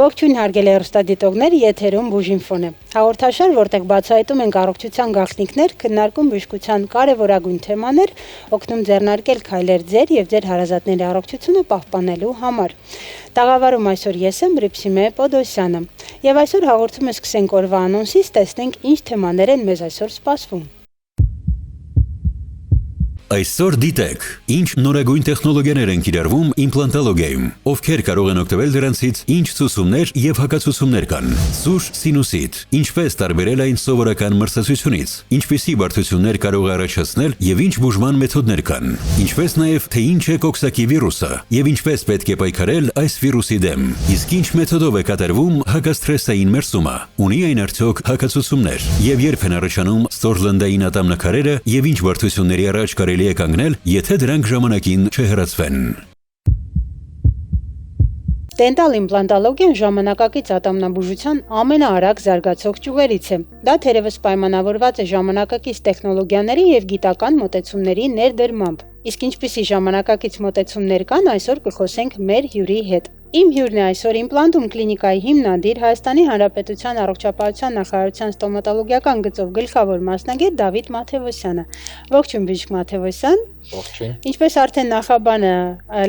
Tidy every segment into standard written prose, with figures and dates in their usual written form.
Ողջույն հարգելի հեռուստադիտողներ, եթերում Բուժինֆոն է։ Հաղորդաշար, որտեղ բացահայտում ենք առողջության գաղտնիքներ, քննարկում բժշկության կարևորագույն թեմաներ, օգնում ձեռնարկել քայլեր ձեր եւ ձեր հարազատների առողջությունը պահպանելու համար։ Տաղավարում այսօր ես եմ Ռիփսիմե Պոդոսյանը։ Եվ այսօր հաղորդումը սկսենք օրվա անոնսից, տեսնենք ինչ թեմաներ են մեզ այսօր սպասվում։ Այսօր դիտեք, ինչ նորագույն տեխնոլոգիաներ են կիրառվում իմպլանտոլոգիայում, ովքեր կարող են օգտվել դրանցից, ինչ ցուցումներ եւ հակացուցումներ կան, սուր սինուսիտ, ինչպես տարբերել այն սովորական մրցակցությունից, ինչպիսի բարդություններ կարող է առաջացնել եւ ինչ բուժման մեթոդներ կան, ինչպես նաեւ թե ինչ է կոքսակի վիրուսը եւ ինչպես պետք է պայքարել այս վիրուսի դեմ, իսկ ինչ մեթոդով է կատարվում հակասթրեսային մերսումը, ունի այն արդյոք հակացուցումներ եւ երբ են առաջանում ստորլնդային ատամնաքարերը եւ ինչ բարդությունների առաջ կարելի է կանգնել, եթե դրանք ժամանակին չհեռացվեն։ Դենտալ իմպլանտոլոգիան ժամանակակից ատամնաբուժության ամենաարագ զարգացող ճյուղերից է։ Դա թերևս պայմանավորված է ժամանակակից տեխնոլոգիաների եւ գիտական մոտեցումների ներդրմամբ։ Իսկ ինչպիսի ժամանակակից մոտեցումներ կան, այսօր կխոսենք մեր հյուրի հետ։ Իմ հյուրն է այսօր Իմպլանտում կլինիկայի հիմնադիր, Հայաստանի Հանրապետության առողջապահության նախարարության ստոմատոլոգիական գծով գլխավոր մասնագետ Դավիթ Մաթևոսյանը։ Ողջույն բժիշկ Մաթևոսյան։ Ողջույն։ Ինչպես արդեն նախաբանը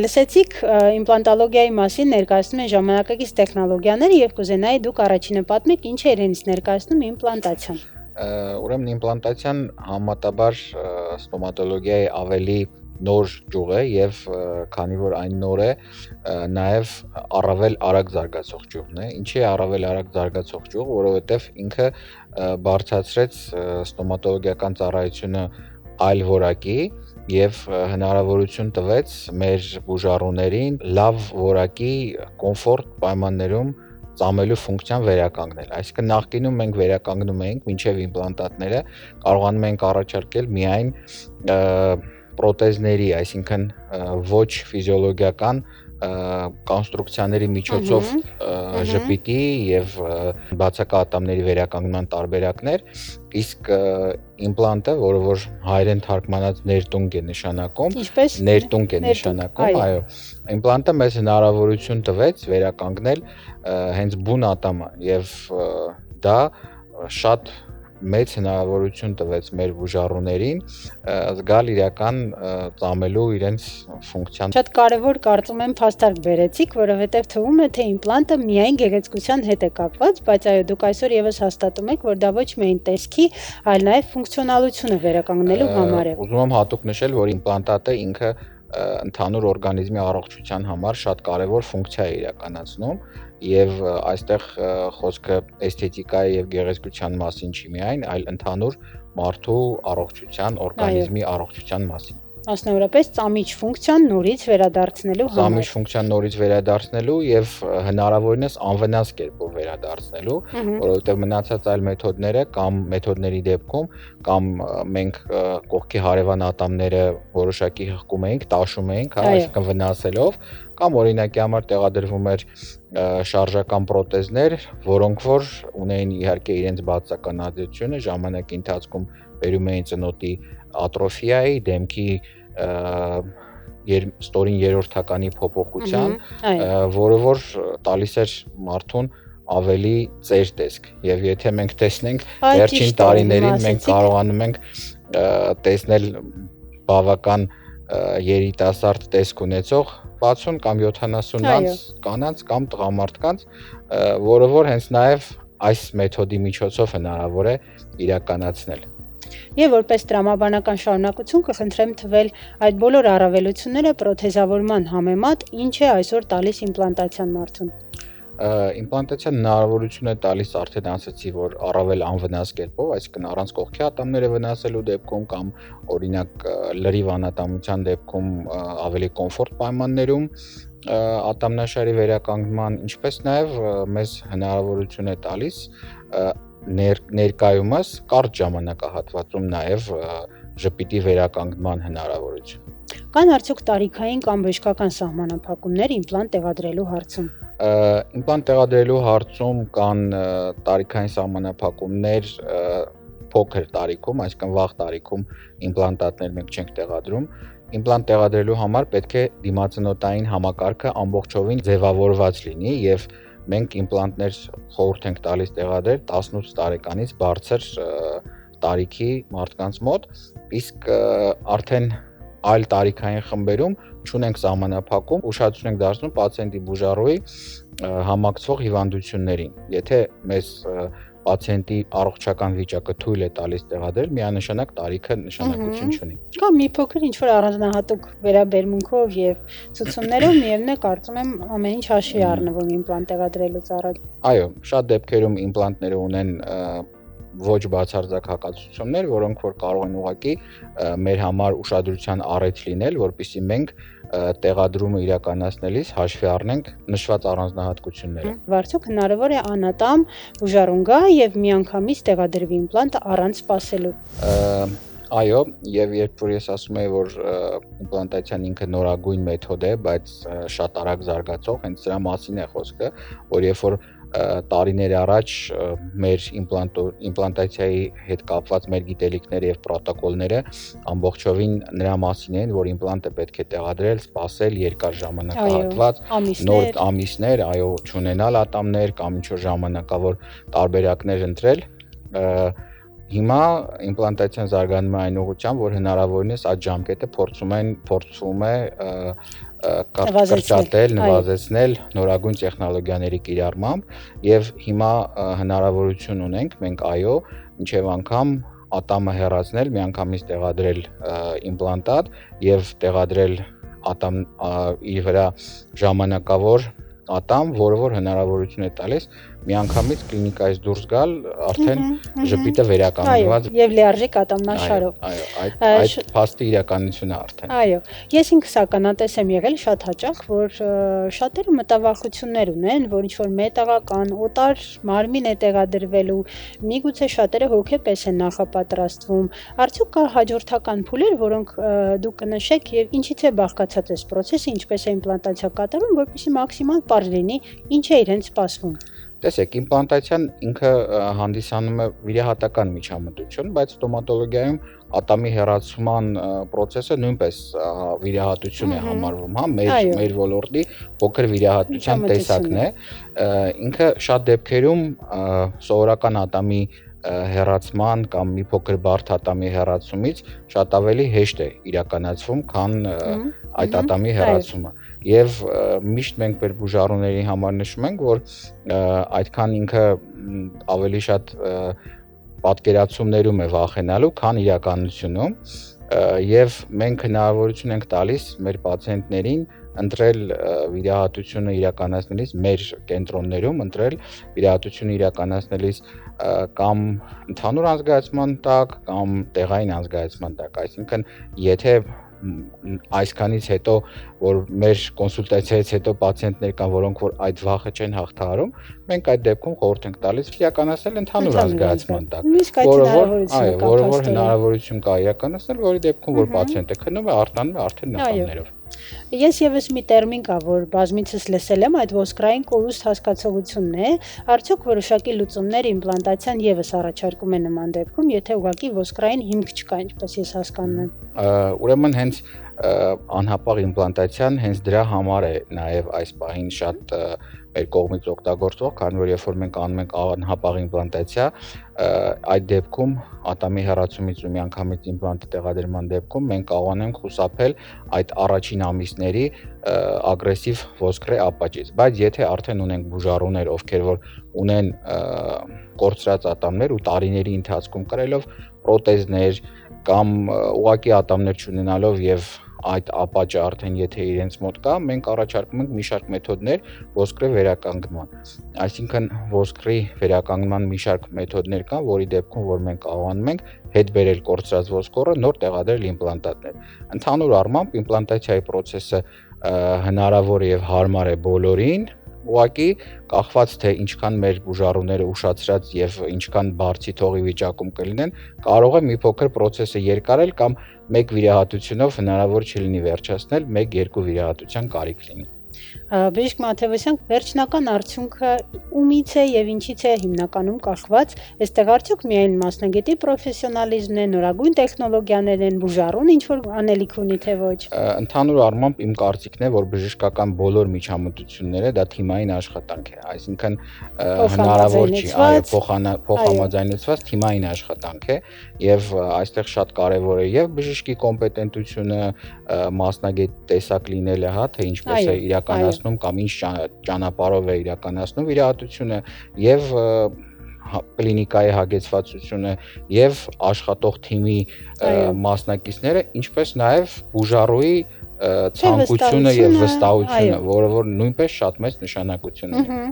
լսեցիք, իմպլանտոլոգիայի մասին ներկայացնում են ժամանակակից տեխնոլոգիաները եւ կուզենայի դուք առաջինը պատմեք ինչ է իրենից ներկայացնում իմպլանտացիան։ Ուրեմն իմպլանտացիան համատաբար ստոմատոլոգիայի ավելի նոր ճյուղ է եւ քանի որ այն նոր է, նաեւ առավել արագ զարգացող ճյուղն է։ Ինչի է առավել արագ զարգացող ճյուղ, որովհետեւ ինքը բարձրացրեց ստոմատոլոգիական ծառայությունը այլ որակի եւ հնարավորություն տվեց մեր բուժառուներին լավ որակի կոմֆորտ պայմաններում ծամելու ֆունկցիան վերականգնել։ Այսինքն նախկինում մենք վերականգնում էինք մինչև իմպլանտատները կարողանում ենք առաջարկել միայն պրոթեզների, այսինքն ոչ ֆիզիոլոգիական կոնստրուկցիաների միջոցով ժպիտի եւ բացակայատամների վերականգնման տարբերակներ, իսկ իմպլանտը, որը որ հայերեն թարգմանած ներտունգ է նշանակում, ներտունգ է նշանակում, այո, իմպլանտը մեզ հնարավորություն տվեց վերականգնել հենց բուն ատամը եւ դա շատ մեծ հնարավորություն տվեց մեր բուժառուներին զգալ իրական ծամելու իրենց ֆունկցիան։ Շատ կարևոր կարծում եմ փաստարկ բերեցիք, որովհետև թվում է թե իմպլանտը միայն գեղեցկության հետ է կապված, բայց այո, դուք այսօր եւս հաստատում եք, որ դա ոչ միայն տեսքի, այլ նաեւ ֆունկցիոնալությունը վերականգնելու համար է։ Ուզում եմ հատուկ նշել, որ իմպլանտատը ինքը ընդհանուր օրգանիզմի առողջության համար շատ կարևոր ֆունկցիա է իրականացնում եւ այստեղ խոսքը էսթետիկայի եւ գեղեցկության մասին չի միայն, այլ ընդհանուր մարդու առողջության, օրգանիզմի առողջության մասին։ Մասնավորապես ծամիչ ֆունկցիան նորից վերադարձնելու համար։ Ծամիչ ֆունկցիան նորից վերադարձնելու եւ հնարավորինս անվնաս կերպով վերադարձնելու, որովհետեւ մնացած այլ մեթոդները կամ մեթոդների դեպքում կամ մենք կողքի հարևան ատամները որոշակի հղկում էինք, տաշում էինք, այսինքն վնասելով, կամ օրինակի համար տեղադրվում էր շարժական պրոթեզներ, որոնք որ ունեին իհարկե իրենց բացականացությունը, ժամանակի ընթացքում բերում էին ծնոտի ատրոֆիայի, դեմքի ստորին երրորդականի փոփոխության, որը որ տալիս էր մարդուն ավելի ծեր տեսք եւ եթե մենք տեսնենք վերջին տարիներին մենք կարողանում ենք տեսնել բավական երիտասարդ տեսք ունեցող 60 կամ 70-ից կանանց կամ տղամարդկանց, որը որ հենց նաեւ այս մեթոդի միջոցով հնարավոր է իրականացնել։ Եվ որպես տրամաբանական շարունակություն կխնդրեմ թվել այդ բոլոր առավելությունները պրոթեզավորման համեմատ ինչ է այսօր տալիս իմպլանտացիան մարդուն։ Իմպլանտացիան հնարավորություն է տալիս արդեն ասացի, որ առավել անվնաս կերպով, այսինքն առանց կողքի ատամները վնասելու դեպքում կամ օրինակ լրիվ անատամության դեպքում ավելի կոմֆորտ պայմաններում ատամնաշարի վերականգնման, ինչպես նաև մեզ հնարավորություն է տալիս ներկայումս կարճ ժամանակահատվածում նաև ժպիտի վերականգնման հնարավորություն։ Կան արդյոք տարիքային կամ բժշկական սահմանափակումներ իմպլանտ տեղադրելու հարցում։ Իմպլանտ տեղադրելու հարցում կան տարիքային սահմանափակումներ փոքր տարիքում, այսինքն վաղ տարիքում իմպլանտատներ մենք չենք տեղադրում։ Իմպլանտ տեղադրելու համար պետք է դիմացնոտային համակարգը ամբողջովին ձևավորված լինի եւ մենք իմպլանտներ խորհուրդ ենք տալիս տեղադրել 18 տարեկանից բարձր տարիքի մարդկանց մոտ, իսկ արդեն այլ տարիքային խմբերում չունենք սահմանափակում, ուշադրություն ենք դարձնում պացիենտի բուժառուի համակցվող հիվանդություններին։ Եթե մեզ պացիենտի առողջական վիճակը թույլ է տալիս տեղադրել, միանշանակ տարիքը նշանակություն չունի։ Կամ մի փոքր ինչ որ առանձնահատուկ վերաբերմունքով եւ ցուցումներով միևնույն է կարծում եմ ամեն ինչ հաշվի առնվում իմպլանտ տեղադրելուց առաջ։ Այո, շատ դեպքերում իմպլանտները ունեն ոչ բացարձակ հակացություններ, որոնք որ կարող են ուղղակի մեր համար ուշադրության առիթ լինել, որպեսզի մենք տեղադրումը իրականացնելիս հաշվի առնենք նշված առանձնահատկությունները։ Վարձուկ հնարավոր է անատամ բուժառուն գա եւ միանգամից տեղադրվի իմպլանտը առանց սպասելու։ Այո, եւ երբ որ ես ասում եմ, որ իմպլանտացիան ինքը նորագույն մեթոդ է, բայց շատ արագ զարգացող, հենց դրա մասին է խոսքը, որ երբ որ տարիներ առաջ մեր իմպլանտացիայի հետ կապված մեր գիտելիքները եւ պրոտոկոլները ամբողջովին նրա մասին են, որ իմպլանտը պետք է տեղադրել, սպասել երկար ժամանակահատված, նոր ամիսներ, այո, չունենալ ատամներ կամ ինչ-որ ժամանակավոր տարբերակներ ընտրել։ Հիմա իմպլանտացիան զարգանում է այն ուղղությամբ, որ հնարավորինս այդ ժամկետը փորձում է կրճատել, նվազեցնել նորագույն տեխնոլոգիաների կիրառմամբ եւ հիմա հնարավորություն ունենք մենք այո, մինչեւ անգամ ատամը հեռացնել, միանգամից տեղադրել իմպլանտատ եւ տեղադրել ատամ իր վրա ժամանակավոր ատամ, որը որ հնարավորություն է տալիս միանգամից կլինիկայից դուրս գալ արդեն ժպիտը վերականգնված եւ լիարժեք ատամնաշարով։ Այո, այդ փաստի իրականությունը արդեն։ Այո, ես ինքս ականատես եմ եղել շատ հաճախ, որ շատերը մտավախություններ ունեն, որ ինչ որ մետաղական օտար մարմին է տեղադրվելու, միգուցե շատերը հոգեպես են նախապատրաստվում։ Արդյոք կա հաջորդական փուլեր, որոնք դուք կնշեք եւ ինչից է բաղկացած այս process-ը, ինչպես է իմպլանտացիա կատարվում, որպեսզի մաքսիմալ պարզ լինի ինչ է իրեն սպասվում։ Տեսեք, իմպլանտացիան ինքը հանդիսանում է վիրահատական միջամտություն, բայց ստոմատոլոգիայում ատամի հեռացման process-ը նույնպես վիրահատություն է համարվում, հա, մեր ոլորտի փոքր վիրահատության տեսակն է։ Ինքը շատ դեպքերում սովորական ատամի հեռացման կամ մի փոքր բարդ ատամի հեռացումից շատ ավելի հեշտ է իրականացվում, քան այդ ատամի հեռացումը։ Եվ միշտ մենք մեր բուժառուների համար նշում ենք, որ այդքան ինքը ավելի շատ պատկերացումներում է վախենալու, քան իրականությունում, եւ մենք հնարավորություն ենք տալիս մեր պացիենտներին ընտրել վիրահատությունը իրականացնելիս մեր կենտրոններում, ընտրել վիրահատությունը իրականացնելիս կամ ընդհանուր անզգայացման տակ, կամ տեղային անզգայացման տակ, այսինքն եթե այսքանից հետո որ մեր կոնսուլտացիայից հետո պացիենտներ կան, որոնք որ այդ վախը չեն հաղթահարում, մենք այդ դեպքում խորհուրդ ենք տալիս իրականացնել ընդհանուր անզգայացման տակ, որը որ հնարավորություն կա իրականացնել, որի դեպքում որ պացիենտը քնում է, արթնանում է արդեն նախամներով։ Ես եւս մի տերմին կա, որ բազմիցս լսել եմ, այդ ոսկրային կորուստ հասկացողությունն է, արդյոք որոշակի լուծումներ իմպլանտացիան եւս առաջարկում է նման դեպքում, եթե ուղղակի ոսկրային հիմք չկա, ինչպես ես հասկանում եմ։ Ուրեմն հենց անհապաղ իմպլանտացիան հենց դրա համար է նաև այս պահին շատ մեր կողմից օգտագործվող, քանի որ երբ որ մենք անում ենք անհապաղ իմպլանտացիա, այդ դեպքում ատամի հեռացումից ու միանգամից իմպլանտի տեղադրման դեպքում մենք կարողանանք խուսափել այդ առաջին ամիսների ագրեսիվ ոսկրե ապաճից, բայց եթե արդեն ունենք բուժառուներ, ովքեր որ ունեն կորցրած ատամներ ու տարիների ընթացքում կրելով պրոթեզներ կամ ուղղակի ատամներ չունենալով եւ այդ ապաճը արդեն եթե իրենց մոտ կա, մենք առաջարկում ենք մի շարք մեթոդներ ոսկրի վերականգնման։ Այսինքն ոսկրի վերականգնման մի շարք մեթոդներ կան, որի դեպքում որ մենք կարողանում ենք հետ բերել կորցրած ոսկորը, նոր տեղադրել իմպլանտատներ։ Ընդհանուր առմամբ իմպլանտացիայի process-ը հնարավոր եւ հարմար է բոլորին, ուղղակի կախված թե ինչքան մեր բուժառուները ուշացրած եւ ինչքան բարձի թողի վիճակում կլինեն, կարող է մի փոքր process-ը երկարել կամ մեկ վիրահատությունով հնարավոր չլինի վերջացնել, 1-2 վիրահատության կարիք լինի։ Բժիշկ Մաթևոսյան, վերջնական արդյունքը ումից է եւ ինչից է հիմնականում կախված, այստեղ արդյոք միայն մասնագետի պրոֆեսիոնալիզմն է, նորագույն տեխնոլոգիաներն են, բուժառուն ինչ որ անելիք ունի թե ոչ։ Ընդհանուր առմամբ իմ կարծիքն է, որ բժշկական բոլոր միջամտությունները դա թիմային աշխատանք է, այսինքն հնարավոր չի, փոխհամաձայնեցված թիմային աշխատանք է եւ այստեղ շատ կարեւոր է եւ բժշկի կոմպետենտությունը, մասնագետ տեսակ լինելը, հա, թե ինչպես է իրականացնում կամ ինչ ճանապարհով է իրականացնում իր հատությունը եւ կլինիկայի հագեցվածությունը եւ աշխատող թիմի մասնակիցները, ինչպես նաեւ բուժառուի ցանկությունը եւ վստահությունը, որը որ նույնպես շատ մեծ նշանակություն ունի։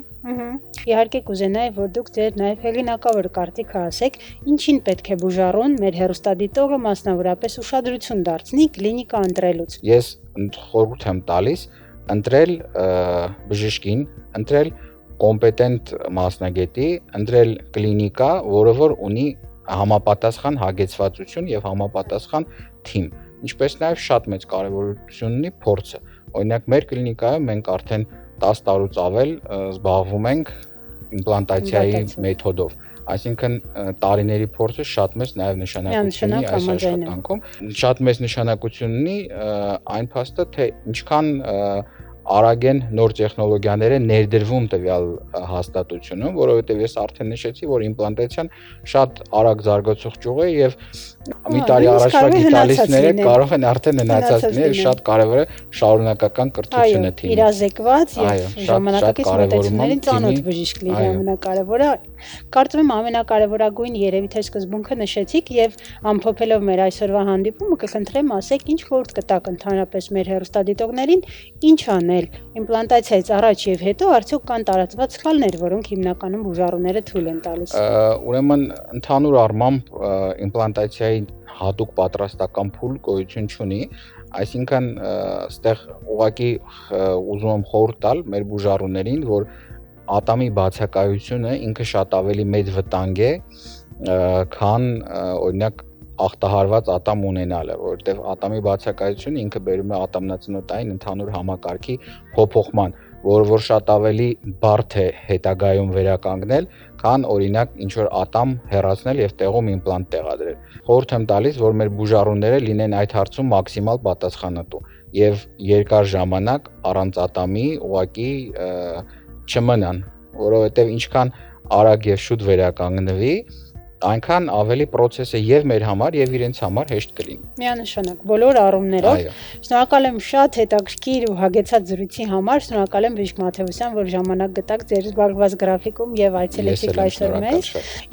Իհարկե կուզենայի, որ դուք ձեր նաեւ հեղինակավոր կարծիքը ասեք, ինչին պետք է բուժառուն մեր հեռուստադիտողը մասնավորապես ուշադրություն դարձնի կլինիկա ընտրելուց։ Ես խորհուրդ եմ տալիս ընտրել բժշկին, ընտրել կոմպետենտ մասնագետի, ընտրել կլինիկա, որը որ ունի համապատասխան հագեցվածություն եւ համապատասխան թիմ, ինչպես նաեւ շատ մեծ կարեւորություն ունի փորձը։ Օրինակ մեր կլինիկայում մենք արդեն 10 տարուց ավել զբաղվում ենք իմպլանտացիայի մեթոդով, այսինքն տարիների փորձը շատ մեծ նաեւ նշանակություն ունի այս աշխատանքում։ Շատ մեծ նշանակություն ունի այն փաստը, թե ինչքան արագ են նոր տեխնոլոգիաները ներդրվում տվյալ հաստատությունում, որովհետև ես արդեն նշեցի, որ իմպլանտացիան շատ արագ զարգացող ճյուղ է եւ մի տարի առաջվա գիտալիստները կարող են արդեն հնացած լինել, շատ կարեւոր է շարունակական կրթությունը թիմի։ Իրազեկված եւ ժամանակակից մոտեցումներին ծանոթ բժիշկ լինի ամենակարևորը։ Կարծում եմ ամենակարևորագույն երևի թե սկզբունքը նշեցիք եւ ամփոփելով մեր այսօրվա հանդիպումը կխնդրեմ ասեք ինչ խորհուրդ կտաք ընդհանրապես մեր հեռուստադիտողներին, ինչ անել իմպլանտացիայից առաջ եւ հետո արդյոք կան տարածված սխալներ, որոնք հիմնականում բուժառուները թույլ են տալիս։ Ուրեմն ընդհանուր առմամբ իմպլանտացիայի հատուկ պատրաստական փուլ գոյություն չունի, այսինքն այստեղ ուղղակի ուզում եմ խորհուրդ տալ մեր բուժառուներին, որ ատամի բացակայությունը ինքը շատ ավելի մեծ վտանգ է, քան օրինակ ախտահարված ատամ ունենալը, որովհետև ատամի բացակայությունը ինքը բերում է ատամնածնոտային ընդհանուր համակարգի փոփոխման, որը որ շատ ավելի բարդ է հետագայում վերականգնել, քան օրինակ ինչ որ ատամ հեռացնել եւ տեղում իմպլանտ տեղադրել։ Խորհուրդ եմ տալիս, որ մեր բուժառուները լինեն այդ հարցում մաքսիմալ պատասխանատու եւ երկար ժամանակ առանց ատամի ուղղակի չմնան, որովհետև ինչքան արագ եւ շուտ վերականգնվի, այնքան ավելի process-ը եւ մեր համար եւ իրենց համար հեշտ կլինի։ Միանշանակ բոլոր առումներով։ Շնորհակալ եմ շատ հետաքրքիր ու հագեցած զրույցի համար, շնորհակալ եմ բժիշկ Մաթևոսյան, որ ժամանակ գտաք ձեր զբաղված գրաֆիկում եւ այցելեցիք այսօր մեզ։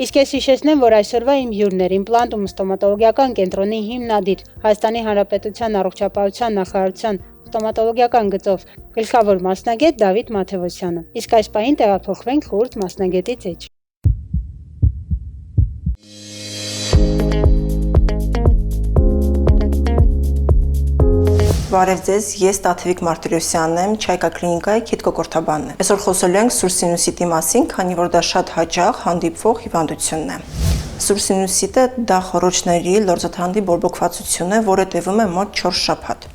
Իսկ ես հիշեցնեմ, որ այսօրվա իմ հյուրն էր իմպլանտ ու ստոմատոլոգիական կենտրոնի հիմնադիր, Հայաստանի Հանրապետության առողջապահության նախարարության ստոմատոլոգիական գծով գլխավոր մասնագետ Դավիթ Մաթևոսյանը։ Իսկ այս պահին տեղափոխվենք խորհուրդ մասնագետից էջ։ Բարև ձեզ, ես Տաթևիկ Մարտիրոսյանն եմ, Չայկա կլինիկայի քիթկոկորթաբանն եմ։ Այսօր խոսելու ենք սուր սինուսիտի մասին, քանի որ դա շատ հաճախ հանդիպվող հիվանդությունն է։ Սուր սինուսիտը դա խոռոչների լորձաթանդի բորբոքվածություն է, որը տևում է մոտ 4 շաբաթ։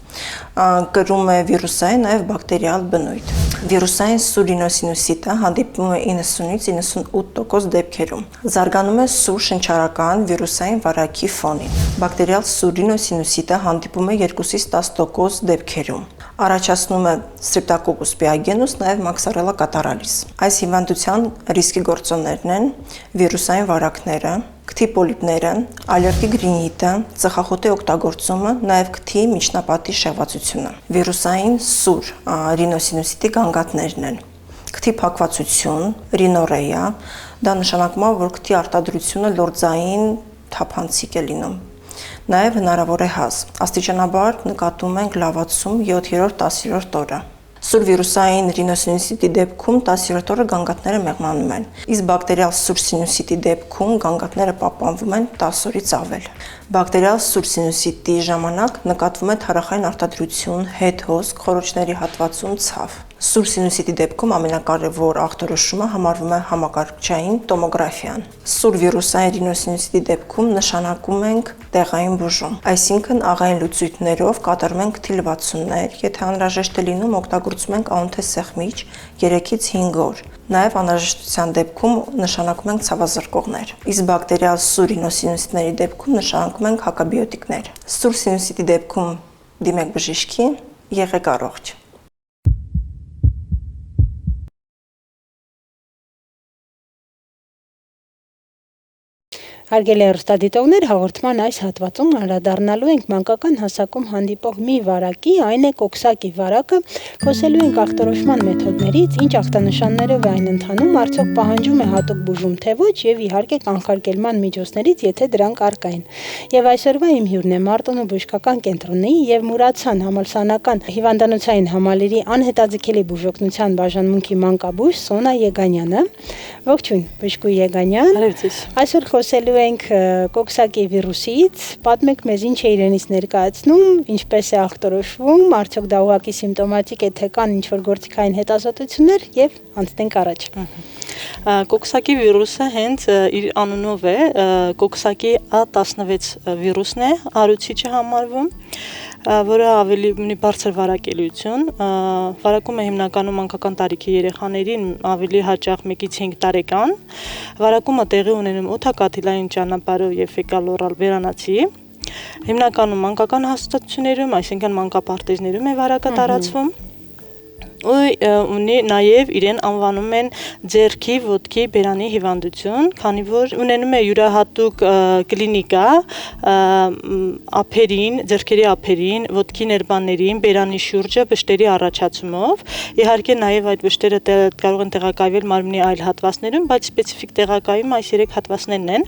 Կրում է վիրուսային, նաև բակտերիալ բնույթ։ Վիրուսային սուր ռինոսինուսիտը հանդիպում է 90-ից 98% դեպքերում։ Զարգանում է սուր շնչառական վիրուսային վարակի ֆոնին։ Բակտերիալ սուր ռինոսինուսիտը հանդիպում է 2-ից 10% դեպքերում։ Առաջացնում է Streptococcus pyogenes, նաև Moxarella catarrhalis։ Այս հիվանդության ռիսկի գործոններն են վիրուսային վարակները, քթի պոլիպները, ալերգիկ ռինիտը, ծխախոտի օգտագործումը, նաև քթի միջնապատի շեղվածությունը։ Վիրուսային սուր ռինոսինուսիտի գանգատներն են քթի փակվածություն, ռինորեա, դա նշանակում է, որ քթի արտադրությունը լորձային թափանցիկ է լինում։ Նաև հնարավոր է հազ։ Աստիճանաբար նկատում ենք լավացում 7-րդ, 10-րդ օրը։ Սուր վիրուսային ռինոսինուսիտի դեպքում 10-րդ օրը գանգատները մեղմանում են, իսկ բակտերիալ սուր սինուսիտի դեպքում գանգատները պահպանվում են 10 օրից ավել։ Բակտերիալ սուր սինուսիտի ժամանակ նկատվում է թարախային արտադրություն, հետ հոսք, խոռոչների հատվածում ցավ։ Սուր սինուսիտի դեպքում ամենակարևոր ախտորոշումը համարվում է համակարգչային տոմոգրաֆիան։ Սուր վիրուսային ռինոսինուսիտի դեպքում նշանակում ենք տեղային բուժում, այսինքն աղային լուծույթներով կատարում ենք թիլվացումներ, եթե անհրաժեշտ է լինում օգտագործում ենք անոթե սեղմիչ 3-ից 5 օր։ Նաև անհրաժեշտության դեպքում նշանակում ենք ցավազրկողներ։ Իսկ բակտերիալ սուր ռինոսինուսիտների դեպքում նշանակում ենք հակաբիոտիկներ։ Սուր սինուսիտի դեպքում դիմեք բժիշկի, եղեք առողջ։ Հարգելի հեռուստադիտողներ, հաղորդման այս հատվածում անդրադառնալու ենք մանկական հասակում հանդիպող մի վարակի, այն է կոքսակի վարակը, խոսելու ենք ախտորոշման մեթոդներից, ինչ ախտանշաններով է այն ընթանում, արդյոք պահանջում է հատուկ բուժում թե ոչ եւ իհարկե կանխարգելման միջոցներից, եթե դրանք առկա են։ Եվ այսօրվա իմ հյուրն է Մարտունու բժշկական կենտրոնի եւ Մուրացյան համալսարանական հիվանդանոցային համալիրի անհետաձգելի բուժօգնության բաժանմունքի մանկաբույժ Սոնա Եգանյանը։ Ողջույն, բժշկուհի Եգանյան։ Այսօր խոսելու ենք կոքսակի վիրուսից, պատմեք մեզ ինչ է իրենից ներկայացնում, ինչպես է ախտորոշվում, արդյոք դա ուղղակի սիմպտոմատիկ է, թե կան ինչ-որ գործիքային հետազոտություններ եւ անցնենք առաջ։ Կոքսակի վիրուսը հենց իր անունով է, կոքսակի A16 վիրուսն է, արուցիչը համարվում, որը ավելի ունի բարձր վարակելիություն, վարակում է հիմնականում մանկական տարիքի երեխաներին, ավելի հաճախ 1-ից 5 տարեկան, վարակումը տեղի ունենում օդակաթիլային ճանապարհով եւ ֆեկալ-օրալ բերանացի, հիմնականում մանկական հաստատություններում, այսինքն մանկապարտեզներում է վարակը տարածվում, ունի նաև իրեն անվանում են ձեռքի, ոտքի, բերանի հիվանդություն, քանի որ ունենում է յուրահատուկ կլինիկա ափերին, ձեռքերի ափերին, ոտքի ներբաններին, բերանի շուրջը բշտերի առաջացումով, իհարկե նաև այդ բշտերը կարող են տեղակայվել մարմնի այլ հատվածներում, բայց սպეციფიկ տեղակայում այս 3 հատվածներն են,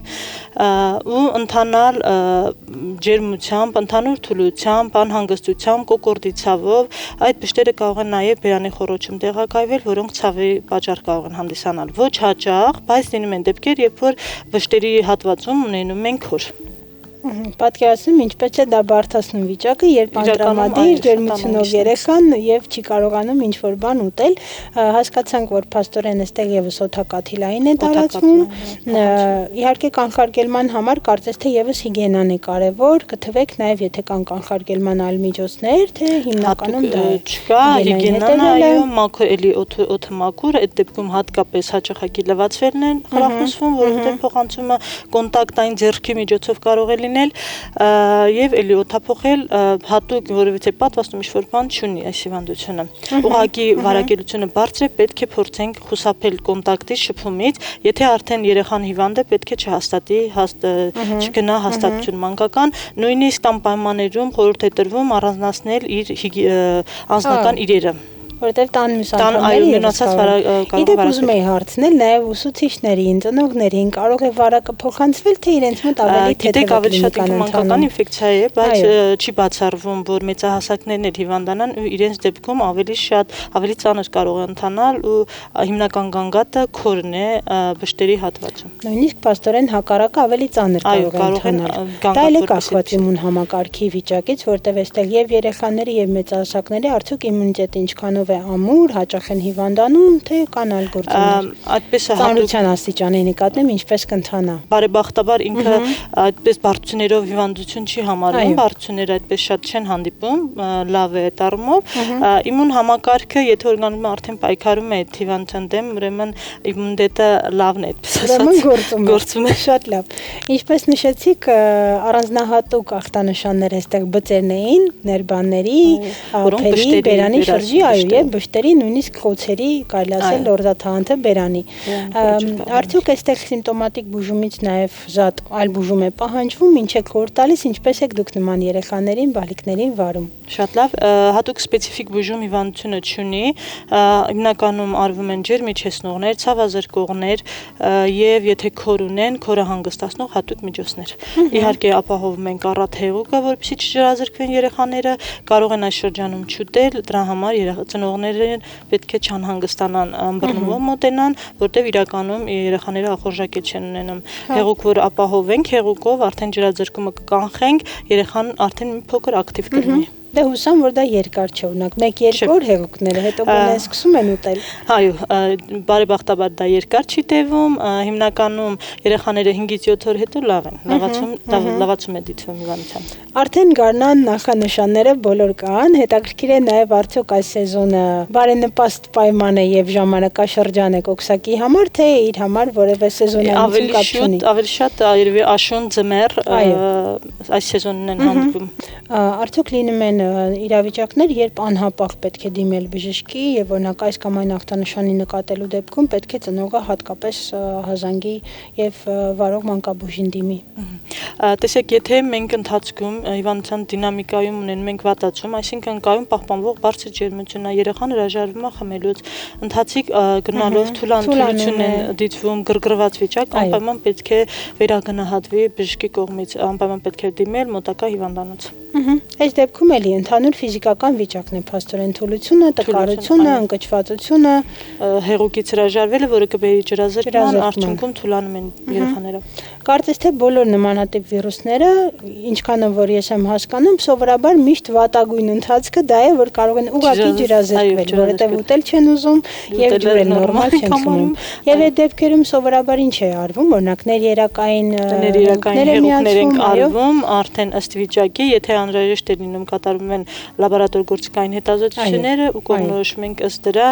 ու ընթանալ ջերմությամբ, ընդհանուր թուլությամբ, անհանգստությամբ, կոկորդի ցավով, այդ բշտերը կարող են նաև բերանի խոռոչում տեղակայվել, որոնք ցավի պատճառ կարող են հանդիսանալ ոչ հաճախ, բայց լինում են դեպքեր, երբ որ բշտերի հատվածում ունենում են քոր։ Պատկերացնում ինչպես է դա բարդացնում վիճակը, երբ անդրամադիր ջերմությունով երեխան եւ չի կարողանում ինչ-որ բան ուտել, հասկացանք, որ փաստորեն այստեղ եւս օդակաթիլային է տարածվում, իհարկե կանխարգելման համար կարծես թե եւս հիգիենան է կարեւոր, կթվեք նաեւ եթե կան կանխարգելման այլ միջոցներ, թե հիմնականում դա չկա, հիգիենան այո, մաքուր էլի օդը մաքուր, այդ դեպքում հատկապես հաճախակի լվացվելն են խրախուսվում, որովհետեւ փոխանցումը կոնտակտային ձեռքի միջոցով կարող է եւ էլի օդափոխել հատուկ որևիցե պատվաստում ինչ-որ բան չունի այս հիվանդությունը։ Ուղղակի վարակելիությունը բարձր է, պետք է փորձենք խուսափել կոնտակտի շփումից, եթե արդեն երեխան հիվանդ է, պետք է չհաստատի, չգնա հաստատություն մանկական, նույնիսկ տան պայմաններում խորհուրդ է տրվում առանձնացնել իր անձնական իրերը։ Որտեւ տան մյուս անդամները Իդեպ ուզում էի հարցնել նաեւ ուսուցիչներին, ծնողներին, կարող է վարակը փոխանցվել, թե իրենց մոտ ավելի թեթև ավելի շատ մանկական ինֆեկցիա է, բայց չի բացառվում, որ մեծահասակներն էլ հիվանդանան ու իրենց դեպքում ավելի ծանր կարող է ընթանալ ու հիմնական գանգատը քորն է բշտերի հատվածում։ Նույնիսկ փաստորեն հակառակը ավելի ծանր կարող է ընթանալ։ Դա էլ է կախված իմուն համակարգի վիճակից, որտեւ այստեղ եւ երեխաների եւ մեծահասակների արդյոք իմունիտետը ինչքանով է ամուր, հաճախ են հիվանդանում, թե կան այլ գործոններ։ Այդպես է ծանրության աստիճանի նկատեմ ինչպես կընթանա։ Բարեբախտաբար ինքը այդպես բարդություններով հիվանդություն չի համարվում, բարդությունները այդպես շատ չեն հանդիպում, լավ է տառմով։ Իմուն համակարգը, եթե օրգանիզմը արդեն պայքարում է այդ հիվանդության դեմ, ուրեմն իմունիտետը լավն է, այդպես ասած, գործում է շատ լավ։ Ինչպես նշեցիք, առանձնահատուկ ախտանշաններ այստեղ բծերն էին, ներբանների, ափերի, բերանի շրջի, այո, բշտերի, նույնիսկ խոցերի, կարելի ասել լորձաթաղանթը բերանի։ Արդյոք այստեղ սիմպտոմատիկ բուժումից նաև զատ այլ բուժում է պահանջվում, ինչ եք խորհուրդ տալիս, ինչպես եք դուք նման երեխաներին, բալիկներին վարում։ Շատ լավ, հատուկ սպეციფიկ բուժում հիվանդությունը չունի, հիմնականում արվում են ջերմիջեցնողներ, ցավազրկողներ եւ եթե քոր ունեն, քորը հանգստացնող հատուկ միջոցներ։ Իհարկե ապահովում ենք առատ հեղուկը, որպեսզի չջրազրկվեն երեխաները, կարող են այս շրջանում չուտել, դրա համար ծնողները պետք է չանհանգստանան ըմբռնումով մոտենան, որտեղ իրականում երեխաները ախորժակել չեն ունենում։ Հեղուկ որ ապահովենք, հեղուկով արդեն ջրազրկումը կկանխենք, երեխան արդեն մի փոքր ակտիվ կլինի։ Դե հուսամ, որ դա երկար չէ, օրինակ 1-2 օր հեղուկները, հետո գոնե սկսում են ուտել։ Այո, բարեբախտաբար դա երկար չի տևում, հիմնականում երեխաները 5-ից 7 օր հետո լավ են, լավացում է դիտվում հիվանդությամբ։ Արդեն գարնան նախանշանները բոլոր կան, հետաքրքիր է նաև արդյոք այս սեզոնը բարենպաստ պայման է եւ ժամանակաշրջան է կոքսակի համար, թե իր համար որևէ սեզոնայնություն կապ չունի։ Ավելի շատ երևի աշուն ձմեռ այս սեզոնն են հանդիպում։ Արդյոք լինում են իրավիճակներ, երբ անհապաղ պետք է դիմել բժշկի եւ օրինակ այս կամ այն ախտանշանի նկատելու դեպքում պետք է ծնողը հատկապես հազանգի եւ վարող մանկաբույժին դիմի։ Տեսեք, եթե մենք ընթացքում հիվանդության դինամիկայում ունենք մենք վատացում, այսինքն կայուն պահպանվող բարձր ջերմություն է, երեխան հրաժարվում է խմելուց, ընթացիկ գնալով թուլանություն է դիտվում, գրգռված վիճակ, անպայման պետք է վերագնահատվի բժշկի կողմից, անպայման պետք է դիմել մոտակա հիվանդանոց։ Այս դեպքում էլի ընդհանուր ֆիզիկական վիճակն է փաստորեն թուլությունը, տկարությունը, ընկճվածությունը, հեղուկից հրաժարվելը, որը կբերի ջրազրկման, արդյունքում թուլանում են երեխաները։ Կարծես թե բոլոր նմանատիպ վիրուսները, ինչքանով որ ես եմ հասկանում, սովորաբար միշտ վատագույն ընթացքը դա է, որ կարող են ուղղակի ջրազրկվել, որովհետև ուտել չեն ուզում եւ ջուրել նորմալ չեն խմում։ Եվ այդ դեպքերում սովորաբար ինչ է արվում, օրինակ ներերակային հեղուկներ են արվում, արդեն ըստ վիճակի, եթե անհրաժեշտ է լինում կատարվում են լաբորատոր գործիքային հետազոտությունները ու կողմնորոշում ենք ըստ դրա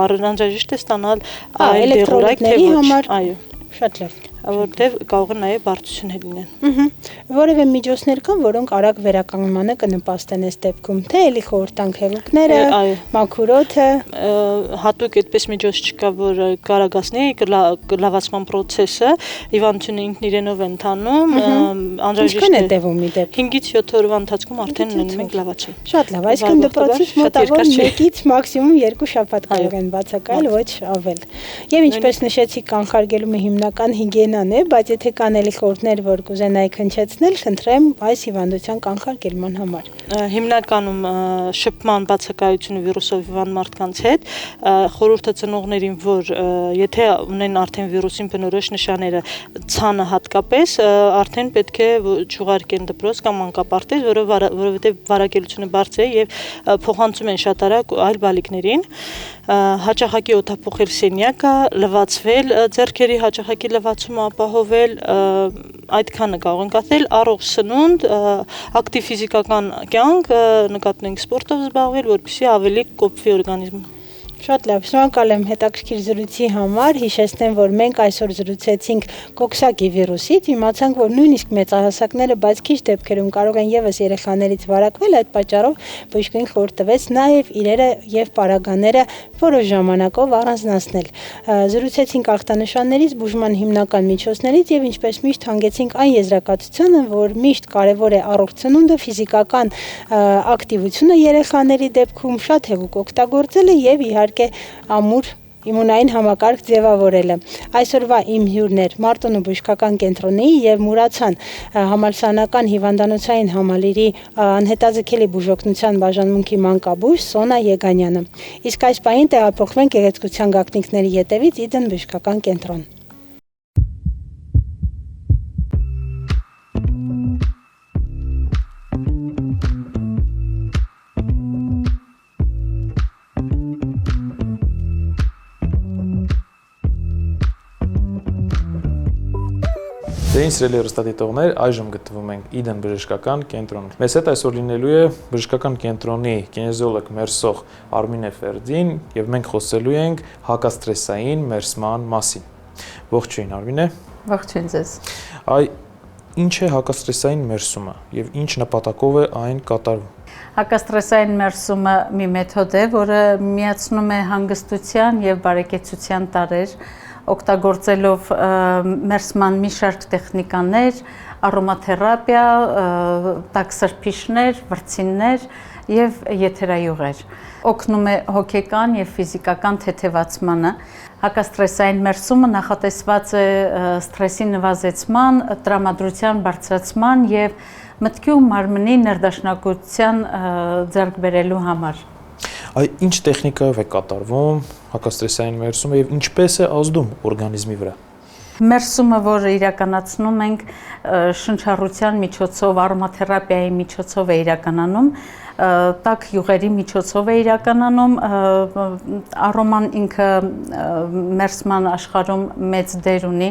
անհրաժեշտ է ստանալ այլ դեղորայք թե ոչ։ Այո, շատ լավ։ Որտեվ կարող է նաև բարդություն լինել։ Որևէ միջոցներ կան, որոնք արագ վերականգնմանը կնպաստեն այս դեպքում, թե էլի խորհրդանք հեղուկները, մաքուրոթը, հատուկ այդպես միջոց չկա, որ կարագացնի լավացման process-ը, հիվանդությունը ինքն իրենով է ընթանում, անհրաժեշտ է տևում ի դեպ 5-ից 7 օրվա ընթացքում արդեն ունենում ենք լավացում։ Շատ լավ, այսինքն դպրոցից մոտավոր 1-ից մաքսիմում 2 շաբաթ կարող են բացակայել, ոչ ավել։ Եվ ինչպես նշեցի, կանխարգելումը հիմնական հիգիենան է, բայց եթե կան էլի խորհուրդներ, որ կուզենայիք հնչեցնել, խնդրեմ այս հիվանդության կանխարգելման համար։ Հիմնականում շփման բացակայությունը վիրուսով հիվանդ մարդկանց հետ, խորհուրդը ծնողներին, որ եթե ունեն արդեն վիրուսին բնորոշ նշանները, ցանը հատկապես, արդեն պետք է չուղարկեն դպրոց կամ մանկապարտեզ, որովհետև վարակելությունը բարձր է եւ փոխանցում են շատ արագ այլ բալիկներին, հաճախակի օդափոխել սենյակը, լվացվել ձեռքերի հաճախակի լվացումը ապահովել, այդքանը կարող ենք ասել, առողջ սնունդ, ակտիվ ֆիզիկական կյանք, նկատենք սպորտով զբաղվել, որպեսզի ավելի կոփվի օրգանիզմը։ Շատ լավ, շնորհակալ եմ հետաքրքիր զրույցի համար, հիշեցնեմ, որ մենք այսօր զրուցեցինք կոքսակի վիրուսից, իմացանք, որ նույնիսկ մեծահասակները, բայց քիչ դեպքերում կարող են եւս երեխաներից վարակվել, այդ պատճառով բժշկին խորհուրդ տվեց նաեւ իրերը եւ պարագաները որոշ ժամանակով առանձնացնել։ Զրուցեցինք ախտանշաններից, բուժման հիմնական միջոցներից եւ ինչպես միշտ հանգեցինք այն եզրակացությանը, որ միշտ կարեւոր է առողջ ծնունդը, ֆիզիկական ակտիվությունը երեխաների դեպքում, շատ հեղուկ օգտագործելը եւ իհարկե ամուր իմունային համակարգ ձևավորելը։ Այսօրվա իմ հյուրն էր Մարտունու բժշկական կենտրոնի եւ Մուրացան համալսարանական հիվանդանոցային համալիրի անհետաձգելի բուժօգնության բաժանմունքի մանկաբույժ Սոնա Եգանյանը։ Իսկ այս պահին տեղափոխվենք գեղեցկության գաղտնիքների ետևից Իդեն բժշկական կենտրոն։ Դե ինձ սիրելի հեռուստադիտողներ, այժմ գտնվում ենք Իդեն բժշկական կենտրոնում։ Մեզ հետ այսօր լինելու է բժշկական կենտրոնի կինեզիոլոգ մերսող Արմինե Ֆերդին, եւ մենք խոսելու ենք հակաստրեսային մերսման մասին։ Ողջույն Արմինե։ Ողջույն ձեզ։ Այ ինչ է հակաստրեսային մերսումը եւ ինչ նպատակով է այն կատարվում։ Հակաստրեսային մերսումը մի մեթոդ է, որը միացնում է հանգստության եւ բարեկեցության տարրեր, օգտագործելով մերսման մի շարք տեխնիկաներ, արոմաթերապիա, տաքսրբիչներ, վրձիններ եւ եթերայուղեր։ Օգնում է հոգեկան եւ ֆիզիկական թեթևացմանը։ Հակաստրեսային մերսումը նախատեսված է սթրեսի նվազեցման, տրամադրության բարձրացման եւ մտքի ու մարմնի ներդաշնակության ձեռք բերելու համար։ Այ ինչ տեխնիկայով է կատարվում հակաստրեսային մերսումը եւ ինչպես է ազդում օրգանիզմի վրա։ Մերսումը, որը իրականացնում ենք շնչառության միջոցով, արոմաթերապիայի միջոցով է իրականանում, տաք յուղերի միջոցով է իրականանում, արոման ինքը մերսման աշխարհում մեծ դեր ունի,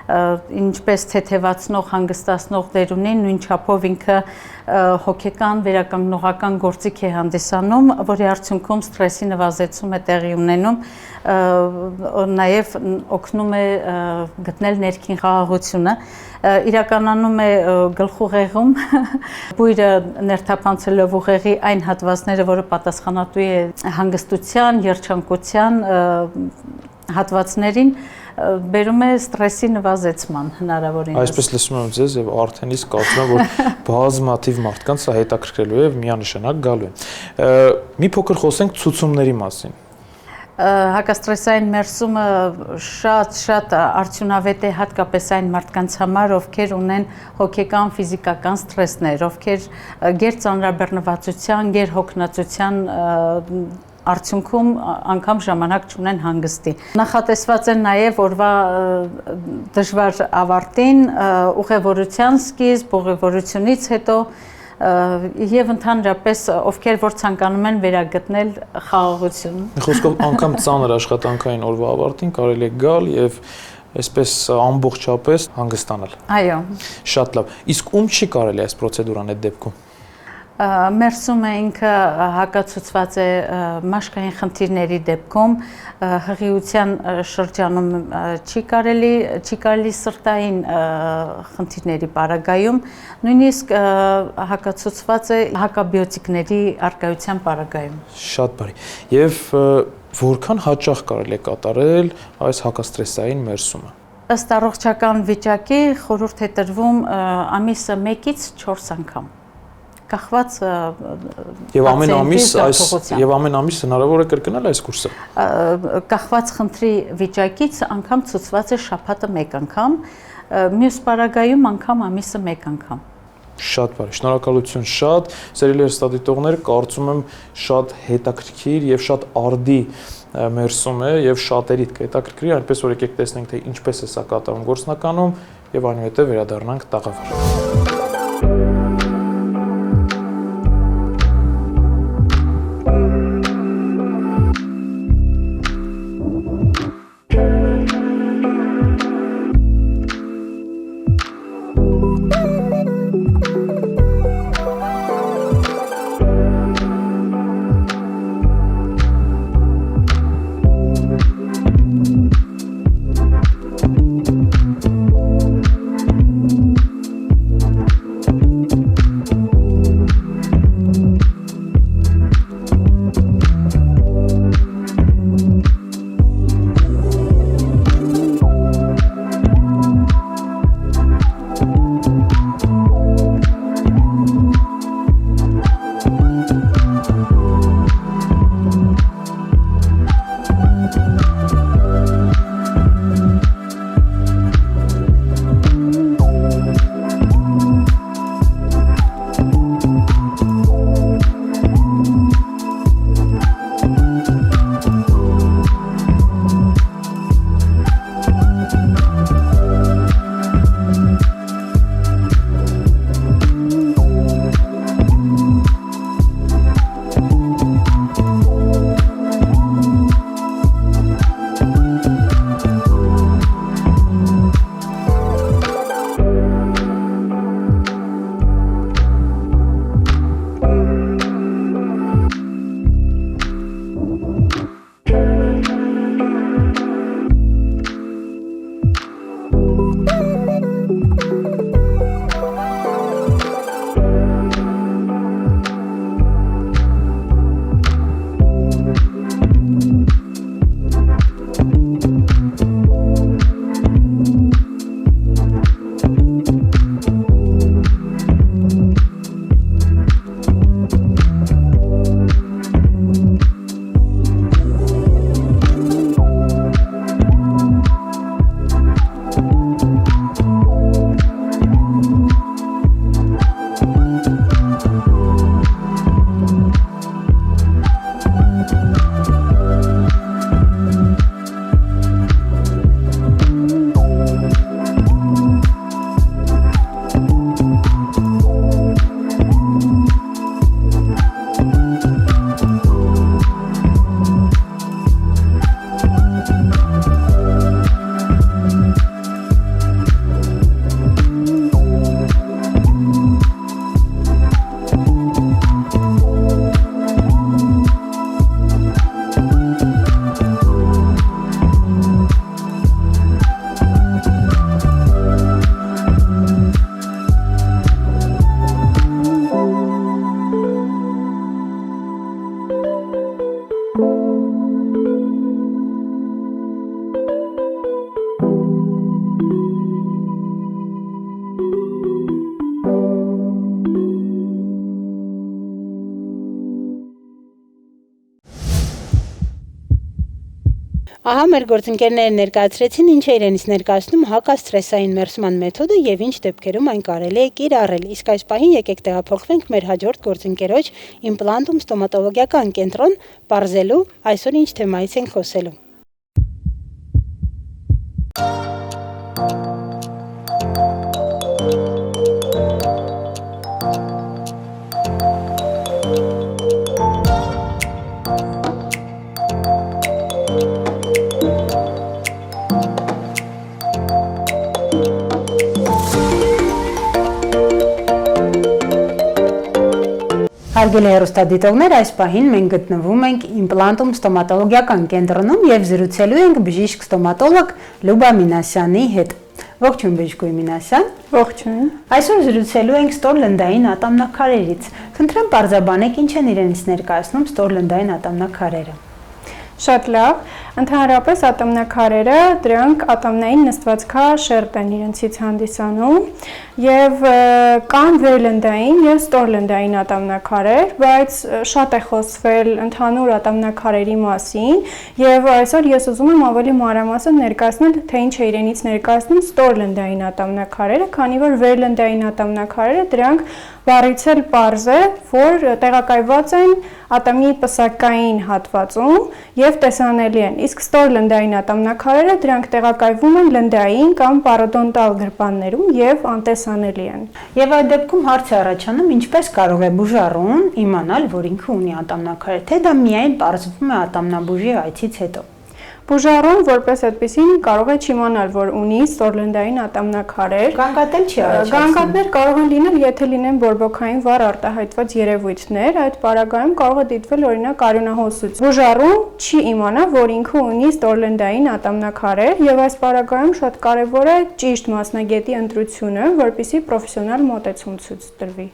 ինչպես թեթևացնող, հանգստացնող դեր ունի, նույն չափով ինքը հոգեկան, վերականգնողական գործիք է հանդիսանում, որի արդյունքում սթրեսի նվազեցում է տեղի ունենում, նաև օգնում է գտնել ներքին խաղաղությունը, իրականանում է գլխուղեղում, բույրը ներթափանցելով ուղեղի այն հատվածները, որը պատասխանատու է հանգստության, երջանկության հատվածներին, բերում է սթրեսի նվազեցման հնարավորինս։ Այսպես լսում եմ ձեզ եւ արդեն իսկ կարծում եմ, որ բազմաթիվ մարդկանց սա հետաքրքրելու է եւ միանշանակ գալու է։ Մի փոքր խոսենք ցուցումների մասին։ Հակաստրեսային մերսումը շատ արդյունավետ է հատկապես այն մարդկանց համար, ովքեր ունեն հոգեկան, ֆիզիկական սթրեսներ, ովքեր գերծանրաբեռնվածության, գերհոգնածության արդյունքում անգամ ժամանակ չունեն հանգստի։ Նախատեսված է նաև օրվա դժվար ավարտին, ուղևորության սկիզբ, ուղևորությունից հետո եւ ընդհանրապես ովքեր որ ցանկանում են վերագտնել խաղաղություն։ Խոսքով անգամ ծանր աշխատանքային օրվա ավարտին կարելի է գալ եւ այսպես ամբողջապես հանգստանալ։ Այո։ Շատ լավ։ Իսկ ում չի կարելի այս պրոցեդուրան այդ դեպքում։ Մերսումը ինքը հակացուցված է մաշկային խնդիրների դեպքում, հղիության շրջանում չի կարելի սրտային խնդիրների պարագայում, նույնիսկ հակացուցված է հակաբիոտիկների առկայության պարագայում։ Շատ բարի։ Եվ որքան հաճախ կարելի է կատարել այս հակաստրեսային մերսումը։ Ըստ առողջական վիճակի խորհուրդ է տրվում ամիսը 1-ից 4 անգամ։ Կախված եւ ամեն ամիս հնարավոր է կրկնել այս կուրսը։ Կախված խնդրի վիճակից անգամ ցուցված է շաբաթը 1 անգամ, մյուս պարագայում անգամ ամիսը 1 անգամ։ Շատ բարի, շնորհակալություն շատ։ Սիրելի հեռուստադիտողներ, կարծում եմ շատ հետաքրքիր եւ շատ արդի մերսում է եւ շատերիդ կհետաքրքրի, այնպես որ եկեք տեսնենք թե ինչպես է սա կատարվում գործնականում եւ այնուհետեւ վերադառնանք տաղավար։ Ահա մեր գործընկերները ներկայացրեցին ինչ է իրենից ներկայացնում հակաստրեսային մերսման մեթոդը եւ ինչ դեպքերում այն կարելի է կիրառել։ Իսկ այս պահին եկեք տեղափոխվենք մեր հաջորդ գործընկերոջ իմպլանտում ստոմատոլոգիական կենտրոն բարձելու այսօր ինչ թեմայից ենք խոսելու։ Հարգելի հեռուստադիտողներ, այս պահին մենք գտնվում ենք իմպլանտում ստոմատոլոգիական կենտրոնում եւ զրուցելու ենք բժիշկ ստոմատոլոգ Լյուբա Մինասյանի հետ։ Ողջույն բժիշկ Մինասյան։ Ողջույն։ Այսօր զրուցելու ենք ստորլնդային ատամնաքարերից։ Խնդրեմ պարզաբանեք ինչ են իրենից ներկայացնում ստորլնդային ատամնաքարերը։ Շատ լավ։ Ընդհանրապես ատամնաքարերը դրանք ատամնային նստվածքաշերտ են իրենցից հանդիսանում եւ կան վերլնդային եւ ստորլնդային ատամնաքարեր, բայց շատ է խոսվել ընդհանուր ատամնաքարերի մասին եւ այսօր ես ուզում եմ ավելի մանրամասն ներկայացնել, թե ինչ է իրենից ներկայացնում ստորլնդային ատամնաքարերը, քանի որ վերլնդային ատամնաքարերը դրանք բառից էլ պարզ է, որ տեղակայված են ատամի պսակային հատվածում եւ տեսանելի են։ Իսկ ստորլնդային ատամնաքարերը դրանք տեղակայվում են լնդային կամ պարոդոնտալ գրպաններում եւ անտեսանելի են։ Եվ այդ դեպքում հարց է առաջանում, ինչպես կարող է բուժառուն իմանալ, որ ինքը ունի ատամնաքարեր, թե դա միայն պարզվում է ատամնաբուժի այցից հետո։ Բուժառուն որպես այդպեսին կարող է չիմանալ, որ ունի ստորլնդային ատամնաքարեր։ Գանգատել չի առաջացնում։ Գանգատներ կարող են լինել, եթե լինեն բորբոքային վառ արտահայտված երևույթներ, այդ պարագայում կարող է դիտվել օրինակ արյունահոսություն։ Բուժառուն չի իմանա, որ ինքը ունի ստորլնդային ատամնաքարեր, եւ այս պարագայում շատ կարեւոր է ճիշտ մասնագետի ընտրությունը, որպեսզի պրոֆեսիոնալ մոտեցում ցույց տրվի։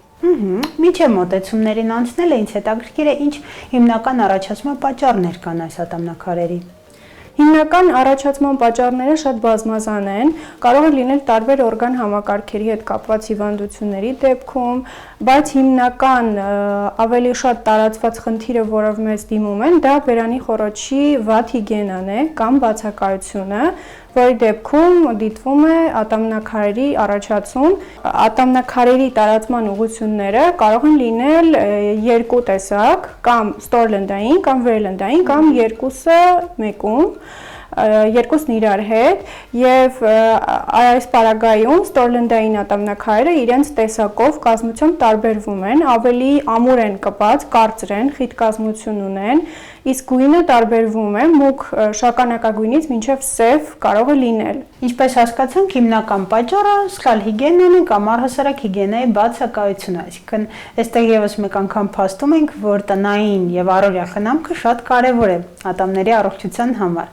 Միջև մոտեցումներին անցնելը ինձ հետաքրքիր է, ինչ հիմնական առաջացման պատճառներ կան այս ատամնաքարերի։ Հիմնական առաջացման պատճառները շատ բազմազան են, կարող է լինել տարբեր օրգան համակարգերի հետ կապված հիվանդությունների դեպքում, բայց հիմնական ավելի շատ տարածված խնդիրը, որով մեզ դիմում են, դա բերանի խոռոչի վատ հիգիենան է կամ բացակայությունը, որի դեպքում դիտվում է ատամնաքարերի առաջացում։ Ատամնաքարերի տարածման ուղղությունները կարող են լինել երկու տեսակ, կամ ստորլնդային, կամ վերլնդային, կամ երկուսը մեկում, երկուսն իրար հետ եւ այս պարագայում ստորլնդային ատամնաքարերը իրենց տեսակով կազմությամբ տարբերվում են, ավելի ամուր են կպած, կարծր են, խիտ կազմություն ունեն, իսկ գույնը տարբերվում է, մուգ շագանակագույնից մինչև սև կարող է լինել։ Ինչպես հասկացանք, հիմնական պատճառը սխալ հիգիենան է կամ առհասարակ հիգիենայի բացակայությունը, այսինքն այստեղ եւս մեկ անգամ փաստում ենք, որ տնային եւ առօրյա խնամքը շատ կարեւոր է ատամների առողջության համար։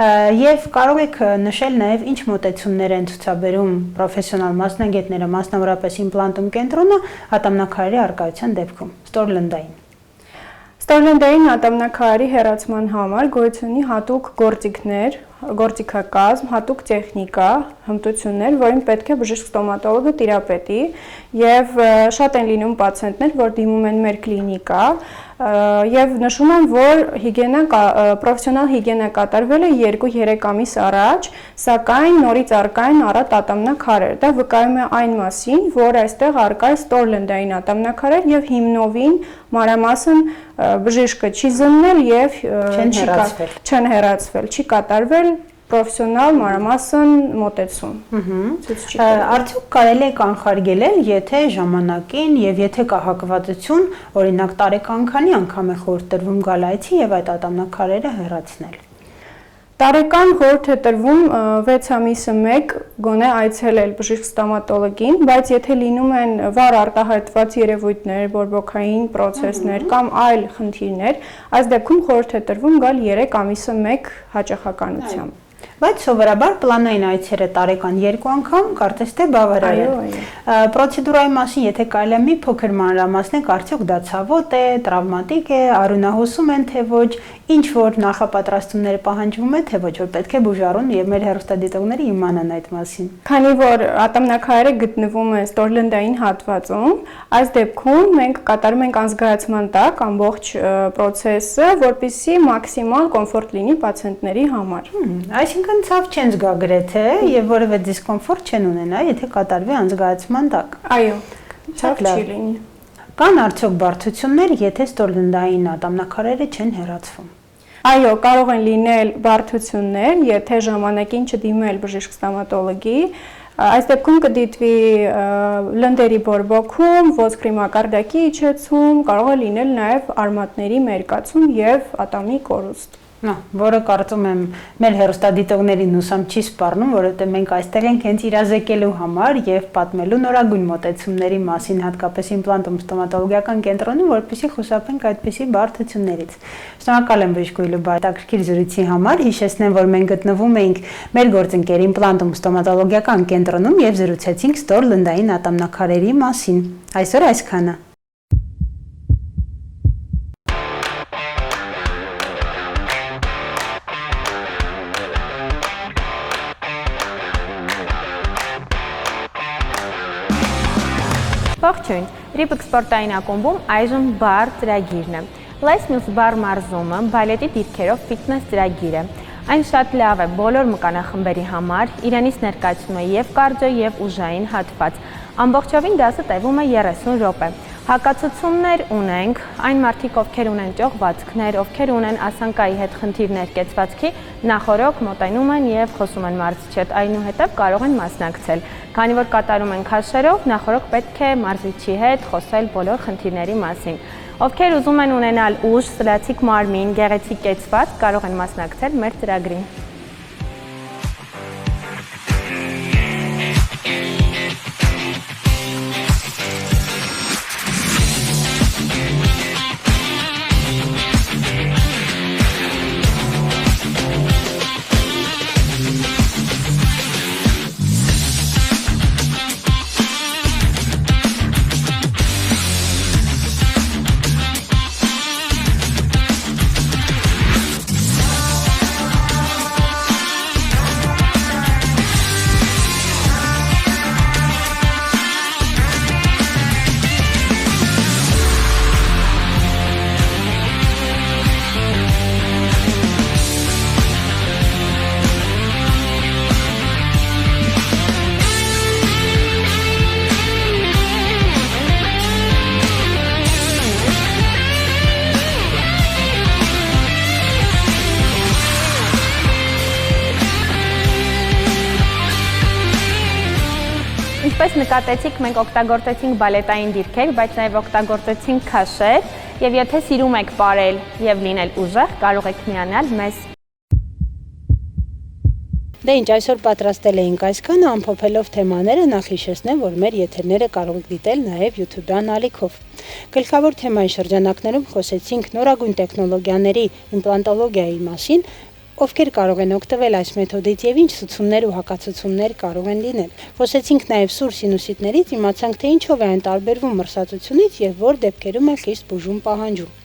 Եվ կարող եք նշել նաև ինչ մոտեցումներ են ցուցաբերում պրոֆեսիոնալ մասնագետները, մասնավորապես իմպլանտում կենտրոնը ատամնաքարերի առկայության դեպքում, ստորլնդային։ Ստորլնդային ատամնաքարերի հեռացման համար գոյություն ունի հատուկ գործիքներ, գործիքակազմ, հատուկ տեխնիկա, հմտություններ, որին պետք է բժիշկ ստոմատոլոգը տիրապետի եւ շատ են լինում պացիենտներ, որ դիմում են մեր կլինիկա եւ նշում են, որ պրոֆեսիոնալ հիգիենա կատարվել է 2-3 ամիս առաջ, սակայն նորից առկա են առատ ատամնաքարեր։ Դա վկայում է այն մասին, որ այստեղ առկա է ստորլնդային ատամնաքարեր եւ հիմնովին մանրամասն բժիշկը չի զննել եւ չեն հեռացվել, չի կատարվել պրոֆեսիոնալ մանրամասն մոտեցում։ Արդյոք կարելի է կանխարգելել, եթե ժամանակին եւ եթե կա հակվածություն, օրինակ տարեկան քանի անգամ է խորհուրդ տրվում գալ այցի եւ այդ ատամնաքարերը հեռացնել։ Տարեկան խորհուրդ է տրվում 6 ամիսը 1 գոնե այցելել բժիշկ ստոմատոլոգին, բայց եթե լինում են վառ արտահայտված երևույթներ, բորբոքային պրոցեսներ կամ այլ խնդիրներ, այս դեպքում խորհուրդ է տրվում գալ 3 ամիսը 1 հաճախականությամբ։ Բայց սովորաբար պլանային այցերը տարեկան 2 անգամ կարծես թե բավարար է։ Պրոցեդուրայի մասին եթե կարելի է մի փոքր մանրամասնել, արդյոք դա ցավոտ է, տրավմատիկ է, արունահոսում են թե ոչ, ինչ որ նախապատրաստումներ պահանջվում է թե ոչ, որ պետք է բուժառուն եւ մեր հեռուստադիտողները իմանան այդ մասին։ Քանի որ ատամնաքարերը գտնվում են ստորլնդային հատվածում, այս դեպքում մենք կատարում ենք անզգայացման տակ ամբողջ process-ը, որպեսզի մաքսիմալ կոմֆորտ լինի պացիենտների համար։ Այսինքն ցավ չեն զգա գրեթե եւ որևէ դիսկոմֆորտ չեն ունենա, եթե կատարվի անզգայացման տակ։ Այո, ցավ չի լինի։ Կան արդյոք բարդություններ, եթե ստորլնդային ատամնաքարերը չեն հեռացվում։ Այո, կարող են լինել բարդություններ, եթե ժամանակին չդիմել բժիշկ ստոմատոլոգի, այս դեպքում կդիտվի լնդերի բորբոքում, ոսկրի մակարդակի իջեցում, կարող է լինել նաև արմատների մերկացում եւ ատամի կորուստ։ Որը կարծում եմ մեր հեռուստադիտողներին ուսամ չի սպառնում, որովհետև մենք այստեղ ենք հենց իրազեկելու համար եւ պատմելու նորագույն մոտեցումների մասին, հատկապես իմպլանտում ստոմատոլոգիական կենտրոնում, որպեսզի խուսափենք այդպիսի բարդություններից։ Շնորհակալ եմ բժիշկ Գույլուբա հետաքրքիր զրույցի համար։ Հիշեցնեմ, որ մենք գտնվում էինք մեր գործընկեր իմպլանտում ստոմատոլոգիական կենտրոնում եւ զրուցեցինք ստորլնդային ատամնաքարերի մասին։ Այսօր այսքանը։ Ողջույն, Ribx սպորտային ակումբում այժմ բար ծրագիրն է։ Les Mills բար մարզումը բալետի դիրքերով ֆիթնես ծրագիր է։ Այն շատ լավ է բոլոր մկանախմբերի համար, իրանից ներկայացնում է եւ կարդիո եւ ուժային հատված։ Ամբողջովին դասը տևում է 30 րոպե։ Հակացություններ ունենք, այն մարդիկ, ովքեր ունեն ճողվածքներ, ովքեր ունեն ասանկայի հետ խնդիրներ կեցվածքի, նախորոք մոտենում են եւ խոսում են մարզիչի հետ, այնուհետեւ կարող են մասնակցել։ Քանի որ կատարում են քաշերով, նախորոք պետք է մարզիչի հետ խոսել բոլոր խնդիրների մասին։ Ովքեր ուզում են ունենալ ուժ, սլացիկ մարմին, գեղեցիկ կեցված, կարող են մասնակցել մեր ծրագրին։ Ինչպես նկատեցիք, մենք օգտագործեցինք բալետային դիրքեր, բայց նաև օգտագործեցինք քաշեր, եւ եթե սիրում եք պարել եւ լինել ուժեղ, կարող եք միանալ մեզ։ Դե ինչ, այսօր պատրաստել էինք այսքանը, ամփոփելով թեմաները, նախ հիշեցնեմ, որ մեր եթերները կարող եք դիտել նաև YouTube-յան ալիքով։ Գլխավոր թեմայի շրջանակներում խոսեցինք նորագույն տեխնոլոգիաների իմպլանտոլոգիայի մասին, ովքեր կարող են օգտվել այս մեթոդից եւ ինչ ցուցումներ ու հակացություններ կարող են լինել։ Խոսեցինք նաեւ սուր սինուսիտներից, իմացանք թե ինչով է այն տարբերվում մրսածությունից եւ որ դեպքերում է խիստ բուժում պահանջում։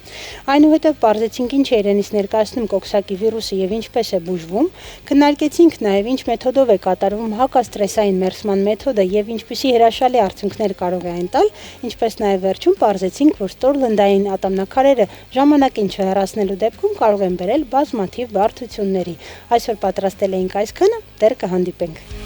Այնուհետև պարզեցինք ինչ է իրենից ներկայացնում կոքսակի վիրուսը եւ ինչպես է բուժվում, քննարկեցինք նաեւ ինչ մեթոդով է կատարվում հակաստրեսային մերսման մեթոդը եւ ինչպիսի հրաշալի արդյունքներ կարող է այն տալ, ինչպես նաեւ վերջում պարզեցինք, որ ստորլնդային ատամնաքարերը ժամանակին չհեռացնելու դեպքում կարող են բերել բազմաթիվ բարդությունների։ Այսօր պատրաստել էինք այսքանը, դեռ կհանդիպենք։